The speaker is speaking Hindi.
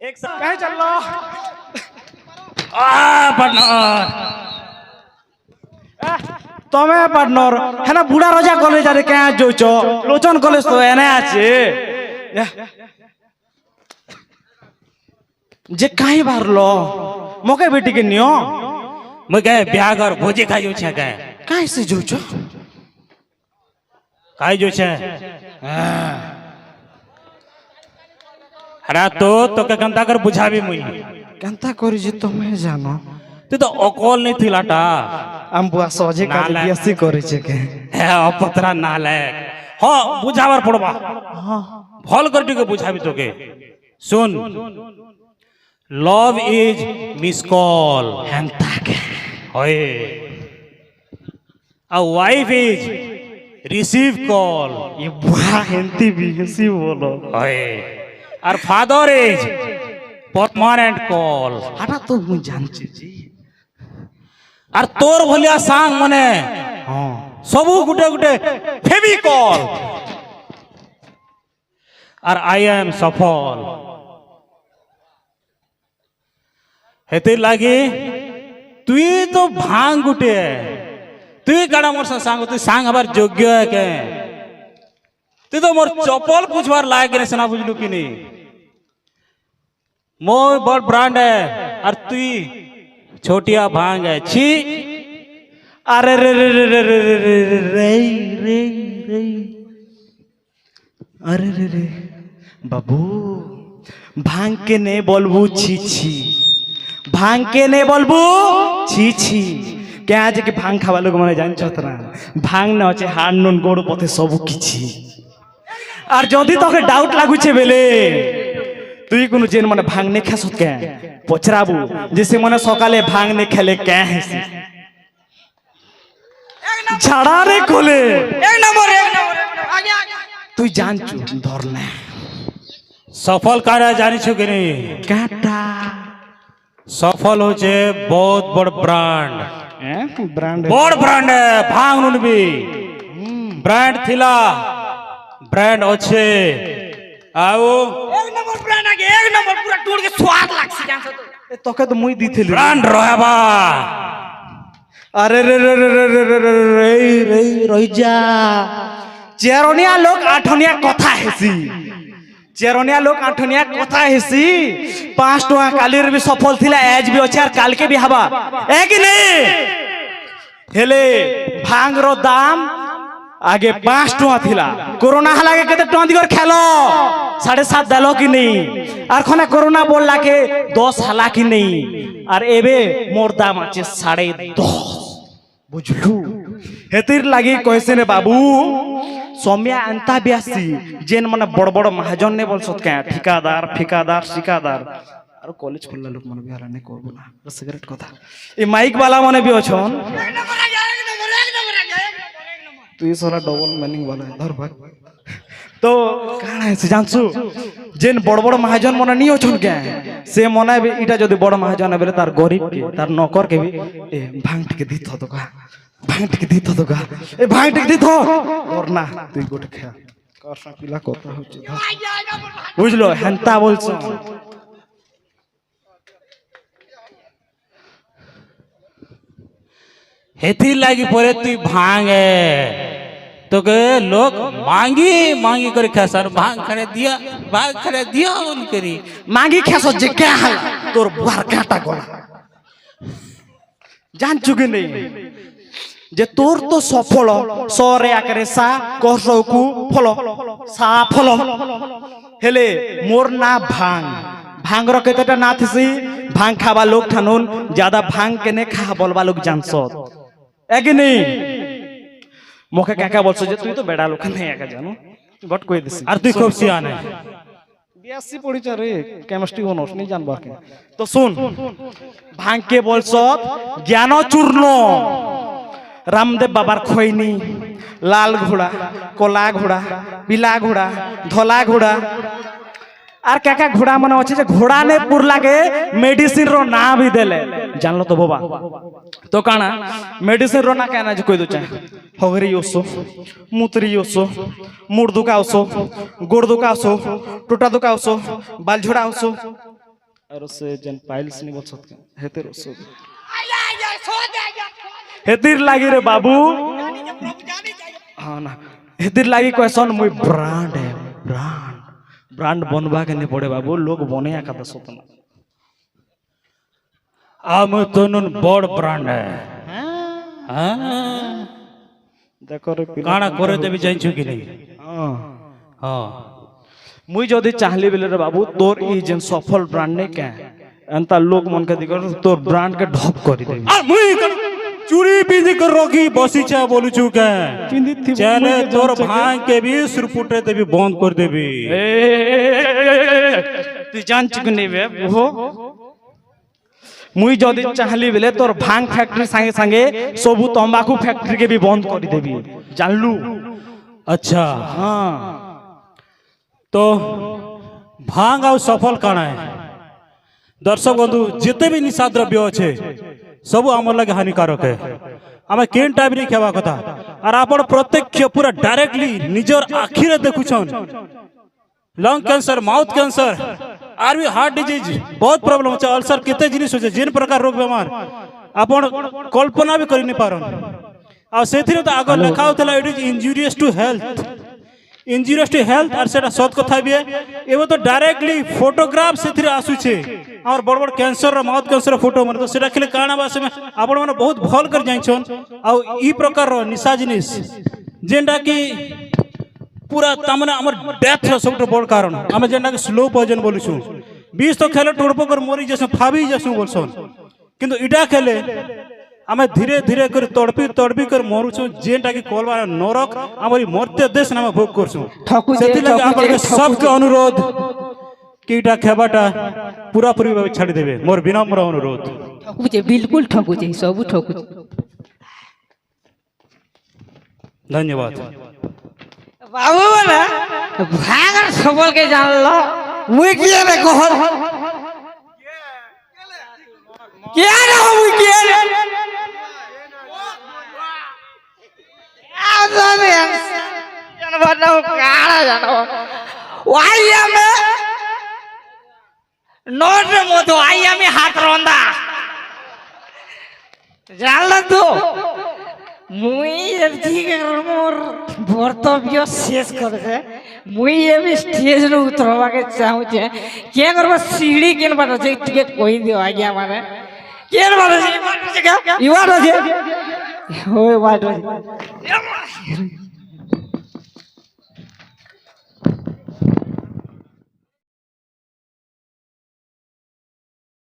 कहीं चल लो तमें पार्टनर है ना बुढ़ा रजा कॉलेज आरे क्या जो लोचन कॉलेज तो है ना आचे जे कहीं बार लो मोके बेटी के नियो मुझे ब्याह और भोजे खाई छे कहीं से जो खाई जो छे हरा तो के कंता कर बुझाबी मुई कंता करी जे तुम्हें जानो तू तो अकल नहीं थी लाटा हम बुआ सोजे का बियासी करे छे के है अपतरा नाले हां बुझावर पड़बा हां भल कर के बुझाबी तो के सुन लव इज मिस कॉल हंता के होए आ वाइफ इज रिसीव कॉल ये बुआ हिंदी बियासी बोलो होए और फादर इज परमानेंट कॉल हटा तो मुझे जानछे जी और तोर भलिया सांग मने हां सबू गुटे गुटे फेविकॉल और आई एम सफल हेते लागी तुई तो भांग गुटे तुई काड़ा मोर सांग तू सांग हबार योग्य है के तू तो मोर चप्पल पूछवार लायक रे सना बुझलू कि नहीं मोर बड़ ब्रांड है और तुई छोटिया भांग है छी अरे रे रे रे रे रे रे रे रे रे रे अरे रे रे बाबू भांग के ने बोलबू छी छी भांग के ने बोलबू छी छी क्या आज के भांग खावा लोग माने जान छतरा भांग न আছে হাড় নুন গোড় পথে সব কিছু আর যদি তোকে ডাউট লাগুছে বেলে তুই কোন জেন মানে ভাঙ নে খাসত কে পচরাবু যেসে মনে সকালে ভাঙ নে খেলে কে হেসি ঝাড়া রে কোলে এক নম্বর আগে আগে তুই জানছু ধর না सफल कार्य जानी छु कि नहीं কাটা सफल हो जे बहुत बड़ ब्रांड ব্র্যান্ড बड़ ब्रांड है भांग नुन भी ब्रांड थिला ब्रांड अच्छे आओ এক নম্বর প্রাণ আগে এক নম্বর পুরা টুর के स्वाद লাগছে জানছ তো তোকে তো মুই দিছিলি ब्रांड रहबा अरे रे रे रे रे रे रे रे रे रे रइजा চেরনিয়া লোক আঠনিয়া কথা হেসি চেরনিয়া লোক আঠনিয়া কথা হেসি 5 টাকা কালির भी সফল थिला एज भी আছে আর কালকে भी हवा है कि नहीं हेले भांगरो दाम आगे 5 টাকা थिला कोरोना हलागे केते टाका दिगर खेलो 7.5 दालो कि नहीं আর খনে कोरोना बोलला के 10 हला कि नहीं আর एबे मोर दाम আছে 10.5 बुझलू हेतिर लागी कैसे ने बाबू सौम्या अंता ब्यासी जेन माने बड़ बड़ महाजन ने बोल सत के ठेकेदार ठेकेदार ठेकेदार और कॉलेज खुलला लोग माने बिहार ने करबो ना सिगरेट कथा ए माइक वाला माने भी अछन এক নম্বর আগে এক নম্বর এক নম্বর আগে এক নম্বর तू ये सारा डबल मीनिंग वाला है धर भाग तो काना है से जानसु जेन बड़ बड़ महाजन माने नी अछन के से माने इटा जदी बड़ महाजन बेले तार गरीब के तार नौकर के भी ए भांग के दित तो का भांग के दित तो का ए भांग के दित और ना তুই গোটে খা কর সাকিলা কথা হচ্ছে বুঝলো হেনতা বলছ हेथी लागी परे तू भांग है तो के लोग मांगी मांगी करे खसन भांग खरे दिया उन करी मांगी खेसो जे क्या हल तोर बुआर काटा गला जान चुके नहीं जे तोर तो सफल सरे आकरे सा कसौकु फल सा फल हेले मोर ना भांग भांग रो केतेटा ना थिसी भांग खावा लोग ठानुन ज्यादा भांग के ने खा बोलबा लोग जानसत एगे नहीं मोके काका बोलছো যে তুই তো বেড়া লোক নাই একা জানো বট কই দিছি और तू खूब सियान है বিএসসি পড়িছ রে কেমিস্ট্রি অনার্স নি জানবা কে তো শুন ভাঙ কে বলছো জ্ঞান চূর্ণ রামদেব বাবার খৈনি লাল ঘোড়া কলা ঘোড়া পিলা ঘোড়া ধলা ঘোড়া আর কাকা ঘোড়া মনে হচ্ছে যে ঘোড়া নে পুরলাকে মেডিসিন রো না भी দেলে জানলো তো বাবা তো কানা মেডিসিন রো না কেনা যে কই দুচা হগরি ওসো মুতরি ওসো মুড় দুকা ওসো গোড় দুকা ওসো টুটা দুকা ওসো বাল ঝোড়া ওসো আর সে জেন পাইলস নি বছত হেতের ওসো আইয়া আইয়া সো দে আইয়া হেতির লাগি রে বাবু हाँ ना हेतिर लागी क्वेश्चन मुई ब्रांड है ब्रांड बनवा के नहीं पड़े बाबू लोग बने का दस होता ना आम तनुन बड़ ब्रांड है हाँ देखो रे काना करे देबी जाइन छु कि नहीं हाँ हाँ मुई जदी चाहली बेले रे बाबू तोर ई जेन सफल ब्रांड ने क्या अंता लोग मन के दिकर तोर ब्रांड के ढप करी देबी आ मुई चूड़ी पिंदी कर रोकी बसी चा बोलू छु के चले तोर भाई के भी सुरपुटे देबी बंद कर देबी तू जान चुकनी बे वो मुई जदी चाहली बेले तोर भांग फैक्ट्री संगे संगे सबु तंबाकू फैक्ट्री के भी बंद कर देबी जानलू अच्छा हाँ तो भांग आउ सफल काना है दर्शक बंधु जिते भी निशा द्रव्य अच्छे सब आम लगे हानिकारक है आम केन टाइम रे खेवा कथा और आपण प्रत्यक्ष पूरा डायरेक्टली निजर आखिर देखुछन लंग कैंसर माउथ कैंसर आर भी हार्ट डिजीज बहुत प्रॉब्लम होचे अल्सर केते जिनिस होचे जिन प्रकार रोग बेमार आपण कल्पना भी करि नै पारन आ सेथिरे तो आगो लिखा होतला it is injurious to health और सेटा सत कथा भी एवं तो डायरेक्टली फोटोग्राफ से आसुचे और बड़ बड़ कैंसर माउथ कैंसर फोटो मन तो सेटा खेले काना बासे में आपण माने बहुत भल कर जाइछन आ ई प्रकार रो निशा जिनिस जेंडा की पूरा तमने हमर डेथ रो सबसे बड़ कारण हम जेंडा की स्लो पॉइजन बोलुछु 20 तो खेले टोड़पो कर मोरी जैसे फाबी जैसे बोलसन किंतु इटा खेले आमे धीरे धीरे कर तड़पी कर मरुछु जेंटा की कोलवा नरक हमरी मर्त्य देश नाम भोग करछु सेति लगे आपण के सबके अनुरोध कीटा खेबाटा पूरा पूरी भाव छाड़ी देबे मोर विनम्र अनुरोध ठकुचे बिल्कुल ठकुचे सब ठकुचे धन्यवाद बाबू ना भागर सबल के जान लो मुई किए रे कहल क्या रे मुई किए रे आजाने जानवर ना काड़ा जानो वाइया में नोट रे मतो आइया में हाथ रोंदा जान तो मुई ठीक मोर बर्तव्य शेष करके मुई ये भी स्टेज रे उतरवा के चाहू छे के करबा सीढ़ी केन बाटो छे टिके कोई दियो आज्ञा माने केन बाटो छे ई बाटो छे क्या ई बाटो छे होय बाटो छे